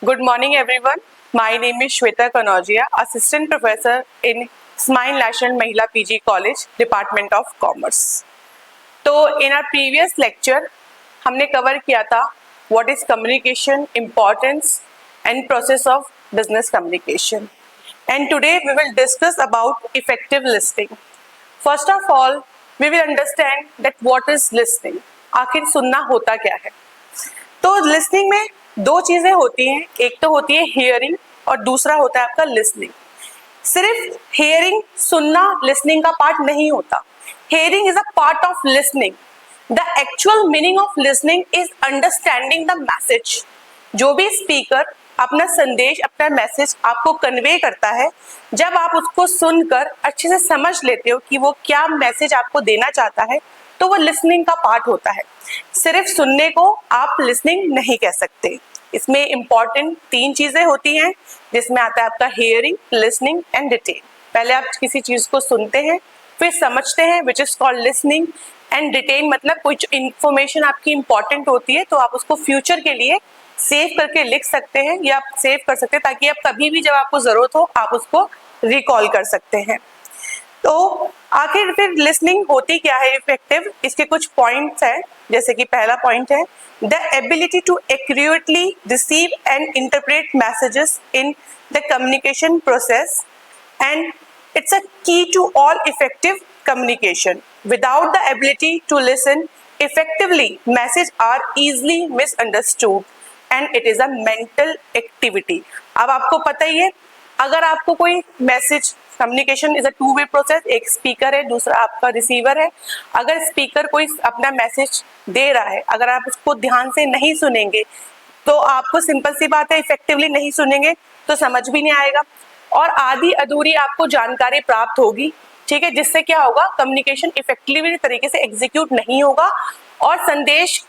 Good morning, everyone. My name is Shweta Kanojia, Assistant Professor in Smail National Mahila PG College, Department of Commerce. तो in our previous lecture हमने cover किया था what is communication, importance and process of business communication. And today we will discuss about effective listening. First of all, we will understand that what is listening. आखिर सुनना होता क्या है? तो listening में दो चीजें होती हैं, एक तो होती है हियरिंग और दूसरा होता है आपका लिसनिंग. सिर्फ हियरिंग सुनना लिसनिंग का पार्ट नहीं होता. Hearing is a part of listening. The actual meaning of listening is understanding the message. जो भी स्पीकर अपना संदेश, अपना मैसेज आपको कन्वे करता है, जब आप उसको सुनकर अच्छे से समझ लेते हो कि वो क्या मैसेज आपको देना चाहता है, तो वो लिसनिंग का पार्ट होता है. सिर्फ सुनने को आप लिसनिंग नहीं कह सकते. इसमें इंपॉर्टेंट तीन चीजें होती हैं, जिसमें आता है आपका हियरिंग, लिसनिंग एंड डिटेन. पहले आप किसी चीज को सुनते हैं, फिर समझते हैं, which is called listening. And detain मतलब कुछ इंफॉर्मेशन आपकी इंपॉर्टेंट होती है, तो आप उसको फ्यूचर के लिए सेव करके लिख सकते हैं या सेव कर सकते हैं, ताकि आप कभी भी जब आपको जरूरत हो आप उसको रिकॉल कर सकते हैं. तो आखिर फिर लिसनिंग होती क्या है इफेक्टिव, इसके कुछ पॉइंट्स हैं. जैसे कि पहला पॉइंट है the ability to accurately receive and interpret messages in the communication process, and it's a key to all effective communication. Without the ability to listen effectively, messages are easily misunderstood and it is a mental activity. अब आपको पता ही है, अगर आपको कोई message, communication is a two way process. एक speaker है, दूसरा आपका रिसीवर है. अगर स्पीकर कोई अपना मैसेज दे रहा है, अगर आप उसको ध्यान से नहीं सुनेंगे, तो आपको सिंपल सी बात है, इफेक्टिवली नहीं सुनेंगे तो समझ भी नहीं आएगा और आधी अधूरी आपको जानकारी प्राप्त होगी. ठीक है, जिससे क्या होगा, कम्युनिकेशन इफेक्टिवली तरीके से एग्जीक्यूट नहीं होगा और संदेश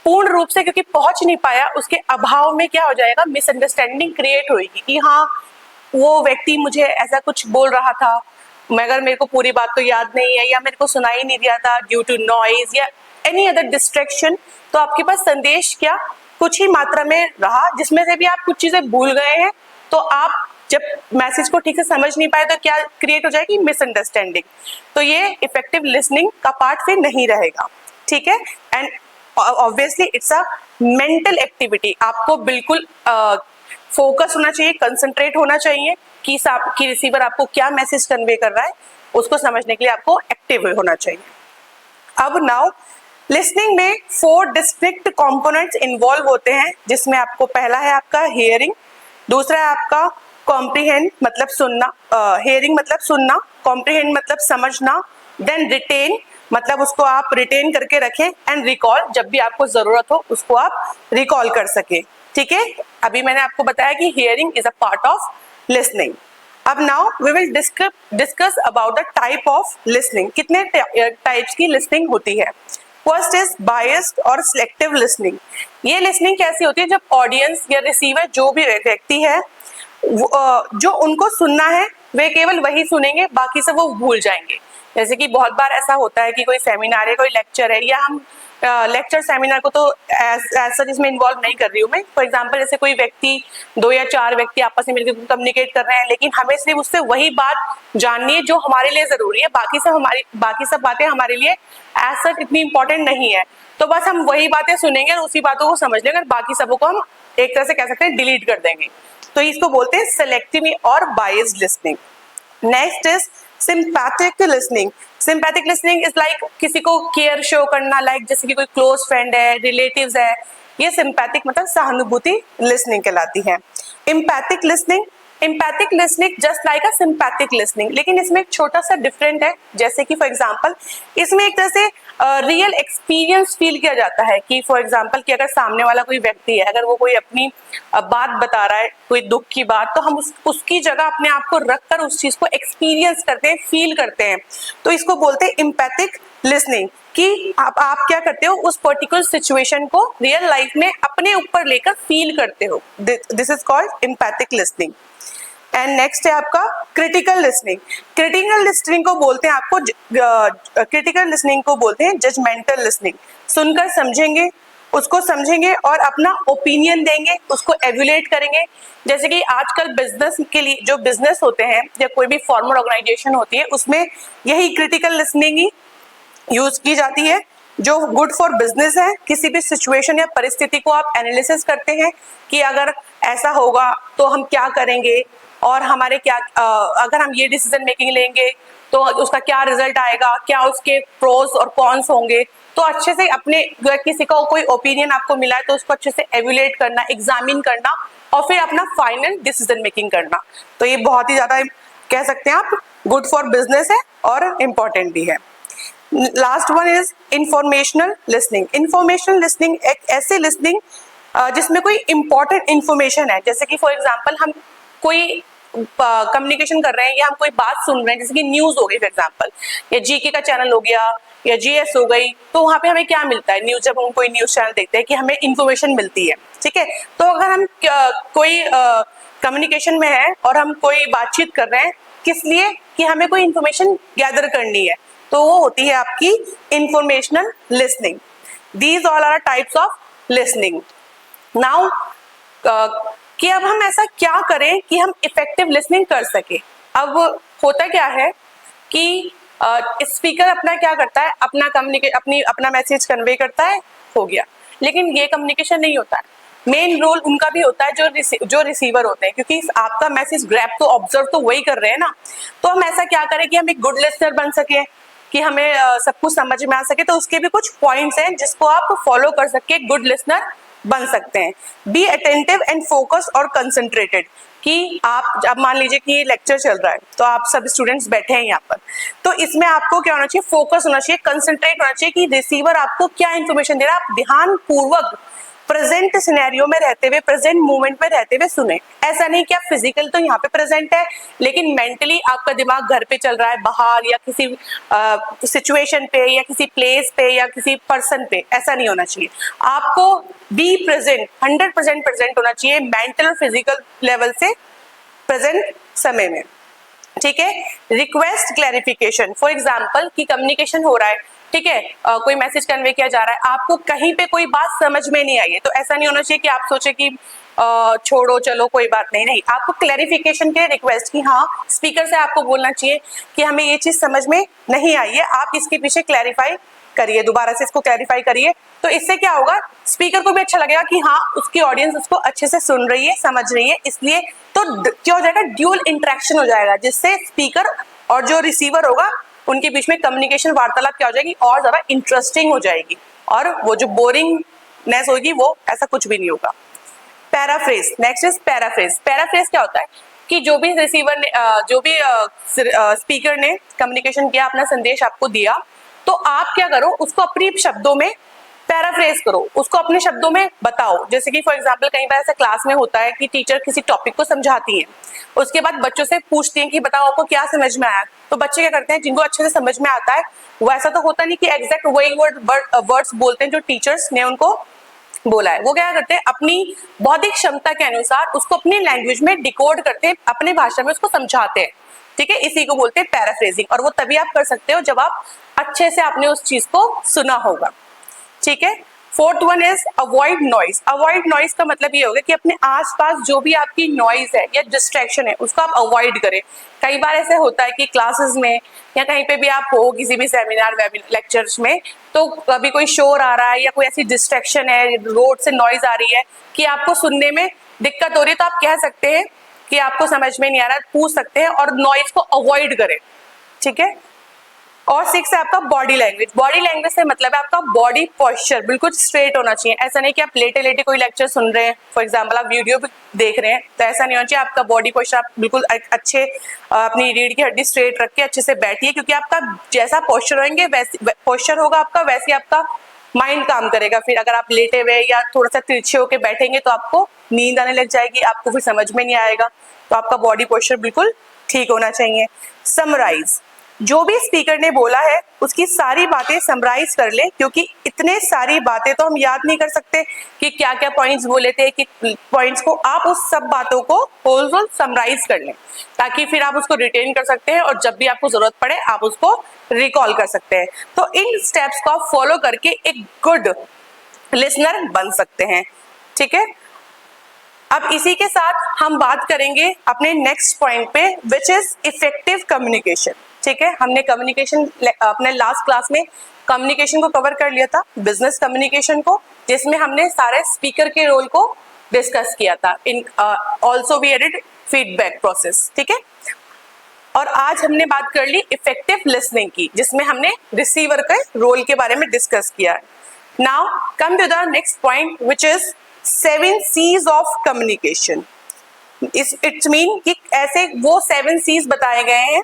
पूर्ण रूप से क्योंकि पहुंच नहीं पाया, उसके अभाव में क्या हो जाएगा, मिसअंडरस्टैंडिंग क्रिएट होगी कि हाँ वो व्यक्ति मुझे ऐसा कुछ बोल रहा था, मगर मेरे को पूरी बात तो याद नहीं है, या मेरे को सुनाई नहीं दिया था ड्यू टू नॉइज या एनी अदर डिस्ट्रैक्शन. तो आपके पास संदेश क्या कुछ ही मात्रा में रहा, जिसमें से भी आप कुछ चीजें भूल गए हैं. तो आप जब मैसेज को ठीक से समझ नहीं पाए तो क्या क्रिएट हो जाएगी, मिसअंडरस्टैंडिंग. तो ये इफेक्टिव लिसनिंग का पार्ट फिर नहीं रहेगा. ठीक है, and obviously it's a mental activity. आपको बिल्कुल फोकस होना चाहिए, कंसंट्रेट होना चाहिए कि रिसीवर आपको क्या मैसेज कन्वे कर रहा है, उसको समझने के लिए आपको एक्टिव होना चाहिए. अब नाउ लिसनिंग में 4 डिस्टिंक्ट कंपोनेंट्स इन्वॉल्व होते हैं, जिसमें आपको पहला है आपका हियरिंग, दूसरा है आपका कॉम्प्रीहेंड मतलब सुनना, हियरिंग मतलब सुनना, कॉम्प्रीहेंड मतलब समझना, देन रिटेन मतलब उसको आप रिटेन करके रखें, एंड रिकॉल जब भी आपको जरूरत हो उसको आप रिकॉल कर सके. ठीक है, अभी मैंने आपको बताया कि hearing is a part of listening. अब now we will discuss about the type of listening. कितने टाइप्स की लिसनिंग होती है. फर्स्ट इज बायस्ड और सिलेक्टिव लिसनिंग. ये लिसनिंग कैसी होती है, जब ऑडियंस या रिसीवर जो भी व्यक्ति है, जो उनको सुनना है वे केवल वही सुनेंगे, बाकी सब वो भूल जाएंगे. जैसे कि बहुत बार ऐसा होता है कि कोई सेमिनार है, कोई लेक्चर है, या हम लेक्चर सेमिनार को तो ऐसा इसमें इन्वॉल्व नहीं कर रही हूँ मैं. फॉर एग्जांपल जैसे कोई व्यक्ति, 2 या 4 व्यक्ति आपस में मिलकर कम्युनिकेट कर रहे हैं, लेकिन हमें सिर्फ उससे वही बात जाननी है जो हमारे लिए जरूरी है, बाकी सब बातें हमारे लिए ऐसा इतनी इंपॉर्टेंट नहीं है. तो बस हम वही बातें सुनेंगे और उसी बातों को समझ लेंगे और बाकी सबों को हम एक तरह से कह सकते हैं डिलीट कर देंगे. तो इसको बोलते हैं सेलेक्टिव और biased listening. Next is sympathetic listening. Sympathetic listening is like किसी को केयर शो करना, लाइक जैसे कि कोई क्लोज फ्रेंड है, रिलेटिव्स है, ये सिंपैथिक मतलब सहानुभूति लिसनिंग कहलाती है. एम्पैथिक लिसनिंग जस्ट लाइक अ सिंपैथिक लिसनिंग, लेकिन इसमें एक छोटा सा डिफरेंट है. जैसे कि फॉर एग्जांपल इसमें एक तरह से रियल एक्सपीरियंस फील किया जाता है कि फॉर एग्जांपल कि अगर सामने वाला कोई व्यक्ति है, अगर वो कोई अपनी बात बता रहा है, कोई दुख की बात, तो हम उसकी जगह अपने आप को रखकर उस चीज को एक्सपीरियंस करते हैं, फील करते हैं. तो इसको बोलते हैं एम्पैथिक लिसनिंग, कि आप क्या करते हो, उस पर्टिकुलर सिचुएशन को रियल लाइफ में अपने ऊपर लेकर फील करते हो. This is called empathic listening. And next है आपका क्रिटिकल लिसनिंग. क्रिटिकल लिसनिंग को बोलते हैं क्रिटिकल लिसनिंग को बोलते हैं जजमेंटल लिसनिंग. सुनकर समझेंगे उसको समझेंगे और अपना ओपिनियन देंगे, उसको एवेल्यूएट करेंगे। जैसे कि आजकल बिजनेस के लिए जो बिजनेस होते हैं या कोई भी फॉर्मल ऑर्गेनाइजेशन होती है, उसमें यही क्रिटिकल लिसनिंग ही यूज की जाती है, जो गुड फॉर बिजनेस है। किसी भी सिचुएशन या परिस्थिति को आप एनालिसिस करते हैं कि अगर ऐसा होगा तो हम क्या करेंगे, और हमारे क्या अगर हम ये डिसीजन मेकिंग लेंगे तो उसका क्या रिजल्ट आएगा, क्या उसके प्रोज और कॉन्स होंगे। तो अच्छे से अपने किसी का कोई ओपिनियन आपको मिला है तो उसको अच्छे से एवेल्यूएट करना, एग्जामिन करना और फिर अपना फाइनल डिसीजन मेकिंग करना। तो ये बहुत ही ज्यादा कह सकते हैं आप गुड फॉर बिजनेस है और इम्पोर्टेंट भी है। Last one is informational listening. Informational listening एक ऐसी लिसनिंग जिसमें कोई इंपॉर्टेंट इंफॉर्मेशन है। जैसे कि फॉर एग्जांपल हम कोई कम्युनिकेशन कर रहे हैं या हम कोई बात सुन रहे हैं, जैसे कि न्यूज हो गई फॉर एग्जांपल, या जीके का चैनल हो गया या जीएस हो गई, तो वहां पे हमें क्या मिलता है न्यूज, जब हम कोई न्यूज चैनल देखते हैं कि हमें इंफॉर्मेशन मिलती है, ठीक है। तो अगर हम कोई कम्युनिकेशन में है और हम कोई बातचीत कर रहे हैं, किस लिए, कि हमें कोई इंफॉर्मेशन गैदर करनी है, तो वो होती है आपकी informational listening. These all are types of listening. Now कि अब हम ऐसा क्या करें कि हम इफेक्टिव लिसनिंग कर सके। अब होता क्या है कि स्पीकर अपना क्या करता है, अपना मैसेज कन्वे करता है, हो गया, लेकिन ये कम्युनिकेशन नहीं होता है। मेन रोल उनका भी होता है जो रिसीवर होते हैं, क्योंकि आपका मैसेज ग्रैब तो ऑब्जर्व तो वही कर रहे हैं ना। तो हम ऐसा क्या करें कि हम एक गुड लिसनर बन सके, कि हमें सब कुछ समझ में आ सके। तो उसके भी कुछ पॉइंट्स हैं जिसको आप फॉलो कर सके, गुड लिसनर बन सकते हैं। बी अटेंटिव एंड फोकस और कंसंट्रेटेड, कि आप अब मान लीजिए कि ये लेक्चर चल रहा है तो आप सब स्टूडेंट्स बैठे हैं यहाँ पर, तो इसमें आपको क्या होना चाहिए, फोकस होना चाहिए, कंसंट्रेट होना चाहिए कि रिसीवर आपको क्या इन्फॉर्मेशन दे रहा है, आप ध्यान पूर्वक प्रेजेंट सिनेरियो में रहते हुए, प्रेजेंट मोमेंट में रहते हुए सुने। ऐसा नहीं कि आप फिजिकल तो यहाँ पे प्रेजेंट है लेकिन मेंटली आपका दिमाग घर पे चल रहा है, बाहर या किसी सिचुएशन पे या किसी प्लेस पे या किसी पर्सन पे। ऐसा नहीं होना चाहिए। आपको बी प्रेजेंट, 100% प्रेजेंट होना चाहिए, मेंटल और फिजिकल लेवल से प्रेजेंट समय में, ठीक है। रिक्वेस्ट क्लैरिफिकेशन, फॉर एग्जाम्पल कि कम्युनिकेशन हो रहा है, ठीक है, कोई मैसेज कन्वे किया जा रहा है, आपको कहीं पे कोई बात समझ में नहीं आई है, तो ऐसा नहीं होना चाहिए कि आप सोचे कि छोड़ो चलो कोई बात नहीं, नहीं, आपको क्लैरिफिकेशन के लिए रिक्वेस्ट की, हाँ स्पीकर से आपको बोलना चाहिए कि हमें ये चीज समझ में नहीं आई है, आप इसके पीछे क्लैरिफाई करिए, दोबारा से इसको क्लैरिफाई करिए। तो इससे क्या होगा, स्पीकर को भी अच्छा लगेगा कि हाँ उसकी ऑडियंस उसको अच्छे से सुन रही है, समझ रही है, इसलिए तो क्या हो जाएगा, ड्यूल इंटरेक्शन हो जाएगा, जिससे स्पीकर और जो रिसीवर होगा उनके बीच में कम्युनिकेशन वार्तालाप क्या हो जाएगी, और ज्यादा इंटरेस्टिंग हो जाएगी, और वो जो बोरिंगनेस होगी वो ऐसा कुछ भी नहीं होगा। Paraphrase, next is paraphrase. Paraphrase क्या होता है कि जो भी रिसीवर ने जो भी स्पीकर ने कम्युनिकेशन किया, अपना संदेश आपको दिया, तो आप क्या करो, उसको अपनी शब्दों में पैराफ्रेज करो, उसको अपने शब्दों में बताओ। जैसे कि फॉर एग्जांपल कई बार ऐसा क्लास में होता है कि टीचर किसी टॉपिक को समझाती है, उसके बाद बच्चों से पूछती हैं कि बताओ आपको क्या समझ में आया, तो बच्चे क्या करते हैं, जिनको अच्छे से समझ में आता है, वैसा तो होता नहीं कि एग्जैक्ट वही वर्ड्स बोलते हैं जो टीचर्स ने उनको बोला है, वो क्या करते हैं, अपनी बौद्धिक क्षमता के अनुसार उसको अपनी लैंग्वेज में डिकोड करते हैं, अपने भाषा में उसको समझाते हैं, ठीक है। इसी को बोलते हैं पैराफ्रेजिंग, और वो तभी आप कर सकते हो जब आप अच्छे से आपने उस चीज को सुना होगा, ठीक है। Fourth one is avoid noise. Avoid noise का मतलब ये होगा कि अपने आसपास जो भी आपकी नॉइज है या डिस्ट्रैक्शन है उसको आप अवॉइड करें। कई बार ऐसे होता है कि क्लासेस में या कहीं पे भी आप हो, किसी भी सेमिनार लेक्चर्स में, तो कभी कोई शोर आ रहा है या कोई ऐसी डिस्ट्रैक्शन है, रोड से नॉइज आ रही है कि आपको सुनने में दिक्कत हो रही है, तो आप कह सकते हैं कि आपको समझ में नहीं आ रहा, पूछ सकते हैं और नॉइज को अवॉइड करें, ठीक है। और 6 है आपका बॉडी लैंग्वेज। बॉडी लैंग्वेज से मतलब है आपका बॉडी पोस्चर बिल्कुल स्ट्रेट होना चाहिए। ऐसा नहीं कि आप लेटे लेटे कोई लेक्चर सुन रहे हैं, फॉर एग्जांपल आप वीडियो भी देख रहे हैं, तो ऐसा नहीं होना चाहिए। आपका बॉडी पोस्चर आप बिल्कुल अच्छे अपनी रीढ़ की हड्डी स्ट्रेट रख के अच्छे से बैठिए, क्योंकि आपका जैसा पोस्चर होंगे वैसे पोस्चर होगा आपका, वैसे आपका माइंड काम करेगा। फिर अगर आप लेटे हुए या थोड़ा सा तिरछे होकर बैठेंगे तो आपको नींद आने लग जाएगी, आपको फिर समझ में नहीं आएगा। तो आपका बॉडी पोस्चर बिल्कुल ठीक होना चाहिए। समराइज, जो भी स्पीकर ने बोला है उसकी सारी बातें समराइज कर ले, क्योंकि इतने सारी बातें तो हम याद नहीं कर सकते कि क्या क्या पॉइंट्स बोले थे, कि पॉइंट्स को आप उस सब बातों को होल समराइज कर लें, ताकि फिर आप उसको रिटेन कर सकते हैं और जब भी आपको जरूरत पड़े आप उसको रिकॉल कर सकते हैं। तो इन स्टेप्स को आप फॉलो करके एक गुड लिसनर बन सकते हैं। ठीक है, अब इसी के साथ हम बात करेंगे अपने नेक्स्ट पॉइंट पे, विच इज इफेक्टिव कम्युनिकेशन। ठीक है, हमने कम्युनिकेशन अपने लास्ट क्लास में कम्युनिकेशन को कवर कर लिया था, बिजनेस कम्युनिकेशन को, जिसमें हमने सारे स्पीकर के रोल को डिस्कस किया था। In also we added feedback process. ठीक है, और आज हमने बात कर ली इफेक्टिव लिसनिंग की, जिसमें हमने रिसीवर के रोल के बारे में डिस्कस किया है। Now come to the next point, which is 7 C's of communication. It's mean कि ऐसे वो 7 C's बताए गए हैं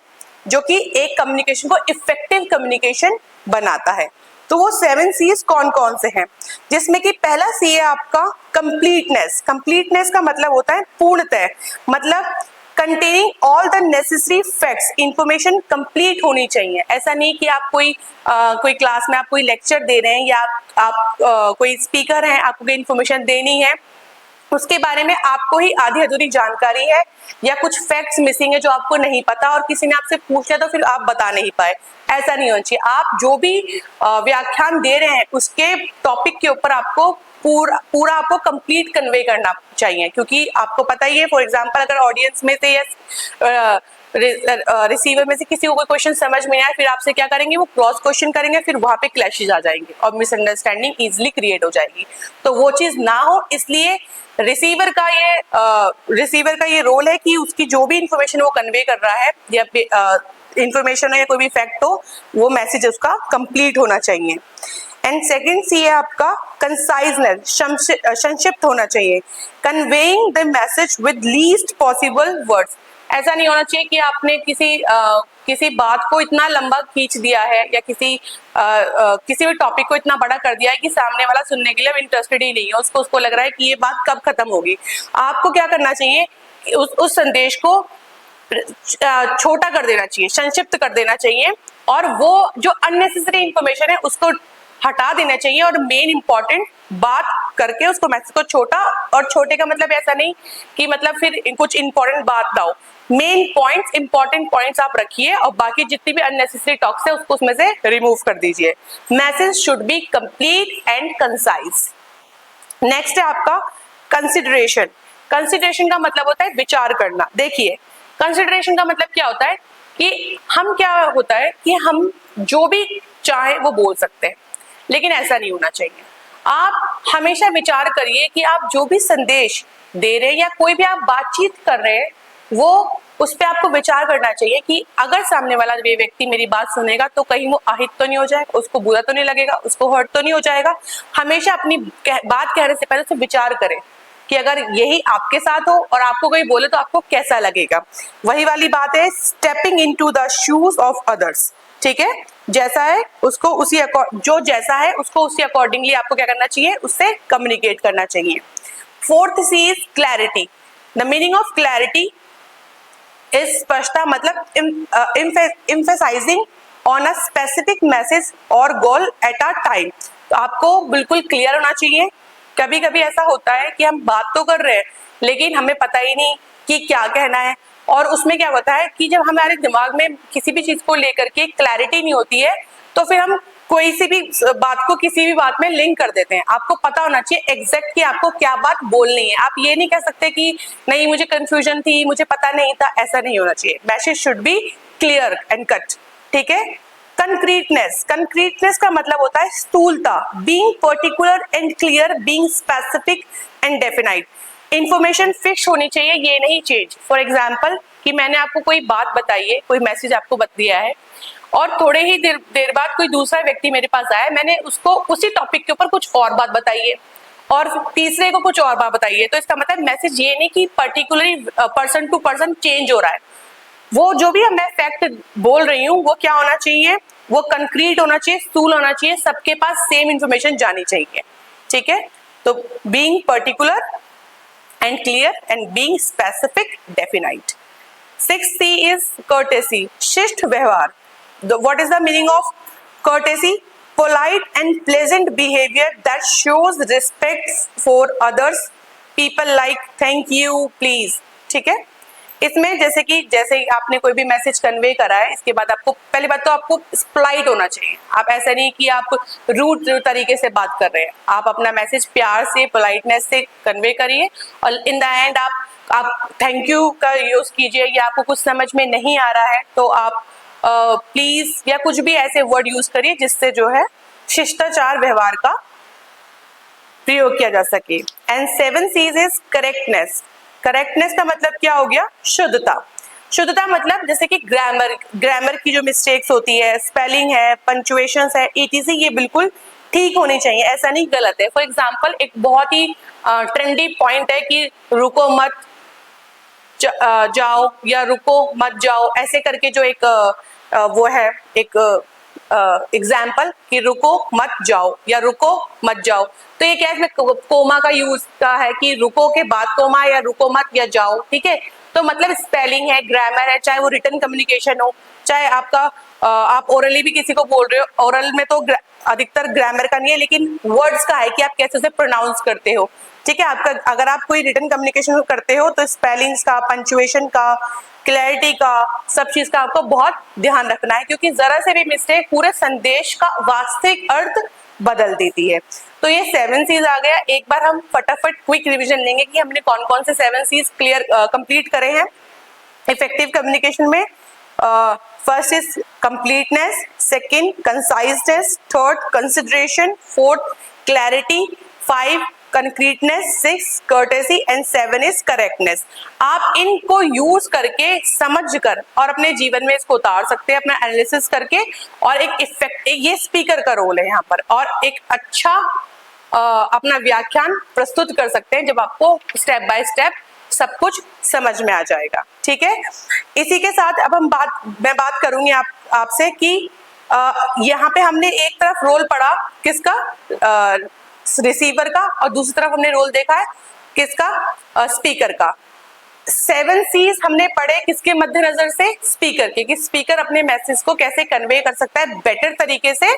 जो कि एक कम्युनिकेशन को इफेक्टिव कम्युनिकेशन बनाता है। तो वो 7 C's कौन कौन से हैं, जिसमें कि पहला C है आपका कंप्लीटनेस। कंप्लीटनेस का मतलब होता है पूर्णतः, मतलब containing all the necessary facts, information complete होनी चाहिए। ऐसा नहीं कि आप कोई क्लास में आप कोई लेक्चर दे रहे हैं या आप कोई स्पीकर हैं, आपको कोई इंफॉर्मेशन देनी है, उसके बारे में आपको ही आधी अधूरी जानकारी है या कुछ फैक्ट्स मिसिंग है जो आपको नहीं पता और किसी ने आपसे पूछ लिया तो फिर आप बता नहीं पाए। ऐसा नहीं होना चाहिए। आप जो भी व्याख्यान दे रहे हैं उसके टॉपिक के ऊपर आपको पूरा आपको कंप्लीट कन्वे करना चाहिए, क्योंकि आपको पता ही है, फॉर एग्जांपल अगर ऑडियंस में से या रिसीवर में से किसी को कोई क्वेश्चन समझ में आए, फिर आपसे क्या करेंगे, वो क्रॉस क्वेश्चन करेंगे, फिर वहां पे क्लैशेज आ जाएंगे और मिसअंडरस्टैंडिंग इजीली क्रिएट हो जाएगी। तो वो चीज ना हो, इसलिए रिसीवर का ये रोल है कि उसकी जो भी इंफॉर्मेशन वो कन्वे कर रहा है या इंफॉर्मेशन हो या कोई भी फैक्ट हो, वो मैसेज उसका कंप्लीट होना चाहिए। एंड सेकेंड सी है आपका कंसाइजनेस, संक्षिप्त होना चाहिए। Conveying the message with least possible words. ऐसा नहीं होना चाहिए कि आपने किसी बात को इतना लंबा खींच दिया है या किसी भी टॉपिक को इतना बड़ा कर दिया है कि सामने वाला सुनने के लिए इंटरेस्टेड ही नहीं है, उसको लग रहा है कि ये बात कब खत्म होगी। आपको क्या करना चाहिए, उस संदेश को छोटा कर देना चाहिए, संक्षिप्त कर देना चाहिए, और वो जो अननेसेसरी इंफॉर्मेशन है उसको हटा देना चाहिए और मेन इंपॉर्टेंट बात करके उसको मैसेज को छोटा, और छोटे का मतलब ऐसा नहीं कि मतलब फिर कुछ इंपॉर्टेंट बात ना हो। मेन पॉइंट्स, इंपॉर्टेंट पॉइंट्स आप रखिए और बाकी जितनी भी अननेसेसरी टॉक्स है उसको उसमें से रिमूव कर दीजिए। Message should B complete and concise. Next है आपका कंसिडरेशन। कंसिडरेशन का मतलब होता है विचार करना। देखिए, कंसिडरेशन का मतलब क्या होता है कि हम जो भी चाहे वो बोल सकते हैं, लेकिन ऐसा नहीं होना चाहिए। आप हमेशा विचार करिए कि आप जो भी संदेश दे रहे हैं या कोई भी आप बातचीत कर रहे हैं, वो उस पर आपको विचार करना चाहिए कि अगर सामने वाला व्यक्ति मेरी बात सुनेगा तो कहीं वो आहित तो नहीं हो जाएगा, उसको बुरा तो नहीं लगेगा, उसको हर्ट तो नहीं हो जाएगा। हमेशा अपनी बात कहने से पहले विचार करें कि अगर यही आपके साथ हो और आपको कोई बोले तो आपको कैसा लगेगा। वही वाली बात है, stepping into the shoes of others. ठीक है, जैसा है उसको उसी अकॉर्डिंगली आपको क्या करना चाहिए, उससे कम्युनिकेट करना चाहिए। Fourth C is clarity. The meaning of clarity is स्पष्टता, मतलब emphasizing on a specific message और गोल एट अ टाइम। तो आपको बिल्कुल क्लियर होना चाहिए। कभी कभी ऐसा होता है कि हम बात तो कर रहे हैं लेकिन हमें पता ही नहीं कि क्या कहना है, और उसमें क्या होता है कि जब हमारे दिमाग में किसी भी चीज को लेकर के क्लैरिटी नहीं होती है तो फिर हम कोई सी भी बात को किसी भी बात में लिंक कर देते हैं। आपको पता होना चाहिए एग्जैक्ट कि आपको क्या बात बोलनी है। आप ये नहीं कह सकते कि नहीं मुझे कंफ्यूजन थी, मुझे पता नहीं था, ऐसा नहीं होना चाहिए। Message should be clear and cut. ठीक है। कंक्रीटनेस, कंक्रीटनेस का मतलब होता है स्थूलता, being particular and clear, being specific and definite. Information fix होनी चाहिए, ये नहीं चेंज। फॉर एग्जाम्पल कि मैंने आपको कोई बात बताई है, कोई मैसेज आपको दिया है और थोड़े ही देर बाद कोई दूसरा व्यक्ति मेरे पास आया, मैंने उसको उसी टॉपिक के ऊपर कुछ और बात बताई है और तीसरे को कुछ और बात बताई है। तो इसका मतलब मैसेज ये नहीं कि particularly person to person change हो रहा है। वो जो भी मैं फैक्ट बोल रही हूँ वो क्या होना चाहिए, वो कंक्रीट होना चाहिए, स्थूल होना चाहिए, सबके पास सेम इंफॉर्मेशन जानी चाहिए। ठीक है। तो being particular and clear and being specific, definite. 6C is courtesy, शिष्ट व्यवहार। What is the meaning of courtesy? Polite and pleasant behavior that shows respect for others. People like thank you, please. ठीक है। इसमें जैसे ही आपने कोई भी message convey करा है, इसके बाद आपको पहली बात तो आपको पोलाइट होना चाहिए। आप ऐसा नहीं कि आप रूड तरीके से बात कर रहे हैं, आप अपना मैसेज प्यार से पोलाइटनेस से कन्वे करिए और इन द एंड आप थैंक यू का यूज कीजिए। या आपको कुछ समझ में नहीं आ रहा है तो आप प्लीज या कुछ भी ऐसे वर्ड यूज करिए जिससे जो है शिष्टाचार व्यवहार का प्रयोग किया जा सके। And 7 C's is correctness. Correctness का मतलब क्या हो गया? शुद्धता। शुद्धता मतलब जैसे कि ग्रामर की जो मिस्टेक्स होती है, स्पेलिंग है, पंक्चुएशंस है, etc, ये बिल्कुल ठीक होनी चाहिए, ऐसा नहीं गलत है। फॉर एग्जाम्पल एक बहुत ही ट्रेंडी पॉइंट है कि रुको मत जाओ या रुको मत जाओ, ऐसे करके जो एक वो है एक एग्जाम्पल कि रुको मत जाओ या रुको मत जाओ, तो ये क्या है, इसमें कोमा का यूज का है कि रुको के बाद कोमा या रुको मत या जाओ, ठीक है। तो मतलब स्पेलिंग है, ग्रामर है, चाहे वो रिटन कम्युनिकेशन हो, चाहे आपका आप ओरली भी किसी को बोल रहे हो, ओरल में तो अधिकतर ग्रामर का नहीं है लेकिन वर्ड्स का है कि आप कैसे उसे प्रोनाउंस करते हो, ठीक है। आपका अगर आप कोई रिटन कम्युनिकेशन करते हो तो स्पेलिंग्स का, पंक्चुएशन का, क्लैरिटी का, सब चीज का आपको बहुत ध्यान रखना है, क्योंकि जरा से भी मिस्टेक पूरे संदेश का वास्तविक अर्थ बदल देती है। तो ये 7 C's आ गया। एक बार हम फटाफट क्विक रिवीजन लेंगे कि हमने कौन कौन से 7 C's कंप्लीट करे हैं इफेक्टिव कम्युनिकेशन में। First is completeness, second conciseness, third consideration, fourth clarity, 5 concreteness, 6 courtesy and 7 is correctness. आप इनको यूज करके समझकर और अपने जीवन में इसको उतार सकते हैं अपना एनालिसिस करके, और एक इफेक्ट, ये स्पीकर का रोल है यहाँ पर, और एक अच्छा अपना व्याख्यान प्रस्तुत कर सकते हैं जब आपको स्टेप बाय स्टेप सब कुछ समझ में आ जाएगा, ठीक है। इसी के साथ अब मैं बात करूंगी आपसे कि यहाँ पे हमने एक तरफ रोल पढ़ा किसका, रिसीवर का, और दूसरी तरफ हमने रोल देखा है किसका, स्पीकर का। 7 C's हमने पढ़े किसके मद्देनजर से, स्पीकर के, कि स्पीकर अपने मैसेज को कैसे कन्वे कर सकता है बेटर तरीके से,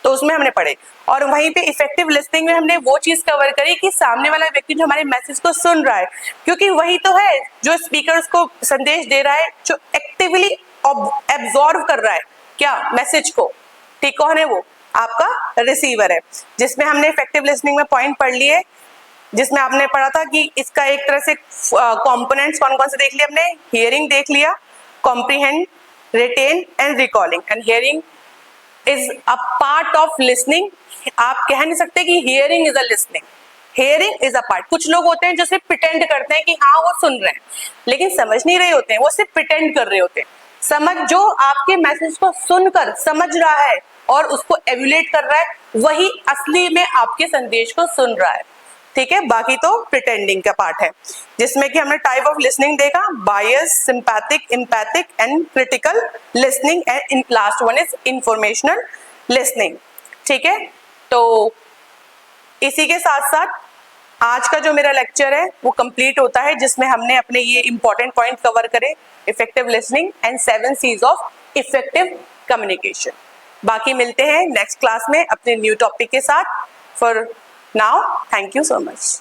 तो उसमें हमने पढ़े। और वहीं पे इफेक्टिव लिसनिंग में हमने वो चीज कवर करी कि सामने वाला व्यक्ति जो हमारे मैसेज को सुन रहा है, क्योंकि वही तो है जो स्पीकर को संदेश दे रहा है, जो एक्टिवली एब्जॉर्व कर रहा है क्या मैसेज को, ठीक, कौन है वो, आपका रिसीवर है। जिसमें हमने इफेक्टिव लिसनिंग में पॉइंट पढ़ लिए, जिसमें आपने पढ़ा था कि इसका एक तरह से कंपोनेंट्स कौन कौन से देख लिए हमने, हियरिंग देख लिया, comprehend, retain and recalling. And hearing is a part of listening. आप कह नहीं सकते कि hearing is a listening, hearing is a part. कुछ लोग होते हैं जो सिर्फ प्रिटेंड करते हैं कि हाँ वो सुन रहे हैं, लेकिन समझ नहीं रहे होते हैं, वो सिर्फ प्रिटेंड कर रहे होते हैं। समझ, जो आपके मैसेज को सुनकर समझ रहा है और उसको एव्यूलेट कर रहा है, वही असली में आपके संदेश को सुन रहा है, ठीक है। बाकी तो प्रिटेंडिंग का पार्ट है, जिसमें कि हमने टाइप ऑफ लिसनिंग देखा, bias, sympathetic, empathic and critical listening, and last one is informational listening, ठीक है। तो इसी के साथ साथ आज का जो मेरा लेक्चर है वो कंप्लीट होता है, जिसमें हमने अपने ये इंपॉर्टेंट पॉइंट कवर करे, effective listening and 7 C's of effective communication. बाकी मिलते हैं नेक्स्ट क्लास में अपने न्यू टॉपिक के साथ। For now, thank you so much.